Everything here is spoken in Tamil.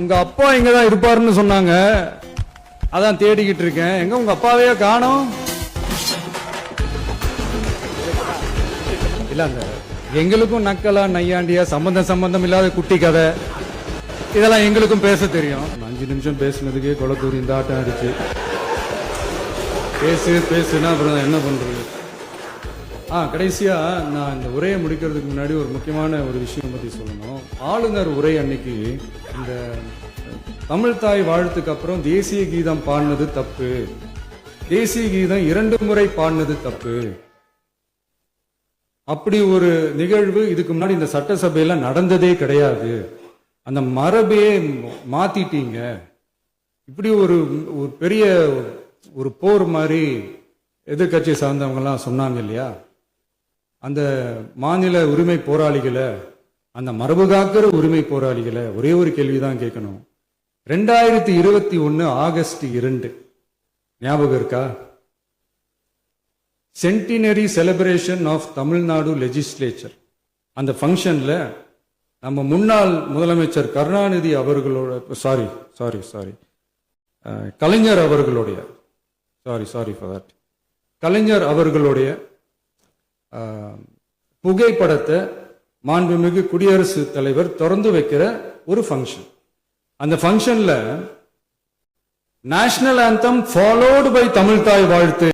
உங்க அப்பா இங்கதான் இருப்பாருன்னு சொன்னாங்க, அதான் தேடிக்கிட்டு இருக்கேன். எங்க உங்க அப்பாவே காணோம்? இல்ல, அந்த எங்களுக்கும் நக்கலா நையாண்டியா சம்பந்தம் இல்லாத குட்டி கதை இதெல்லாம் எங்களுக்கும் பேச தெரியும். 5 நிமிஷம் பேசுனதுக்கே கொளத்தூர் இந்த ஆட்டம் அடிச்சு பேசுனா அப்புறம் என்ன பண்றது? கடைசியா நான் இந்த உரையை முடிக்கிறதுக்கு முன்னாடி ஒரு முக்கியமான ஒரு விஷயம் பத்தி சொல்லணும். ஆளுநர் உரை அன்னைக்கு இந்த தமிழ் தாய் வாழ்த்துக்கு அப்புறம் தேசிய கீதம் பாடினது தப்பு, தேசிய கீதம் 2 முறை பாடினது தப்பு, அப்படி ஒரு நிகழ்வு இதுக்கு முன்னாடி இந்த சட்டசபையில நடந்ததே கிடையாது, அந்த மரபையே மாத்திட்டீங்க, இப்படி ஒரு பெரிய ஒரு போர் மாதிரி எதிர்கட்சி சார்ந்தவங்க எல்லாம் சொன்னாங்க இல்லையா? அந்த மாநில உரிமை போராளிகளை, அந்த மரபு காக்கிற உரிமை போராளிகளை ஒரே ஒரு கேள்விதான் கேட்கணும். 2021 ஆகஸ்ட் 2 ஞாபகம் இருக்கா? Centenary celebration of Tamil Nadu legislature. அந்த ஃபங்க்ஷன்ல நம்ம முன்னாள் முதலமைச்சர் கருணாநிதி அவர்களோட கலைஞர் அவர்களுடைய கலைஞர் அவர்களுடைய புகைப்படத்தை மாண்புமிகு குடியரசுத் தலைவர் திறந்து வைக்கிற ஒரு ஃபங்க்ஷன். அந்த ஃபங்க்ஷன்ல national anthem followed by Tamil Thai வாழ்த்து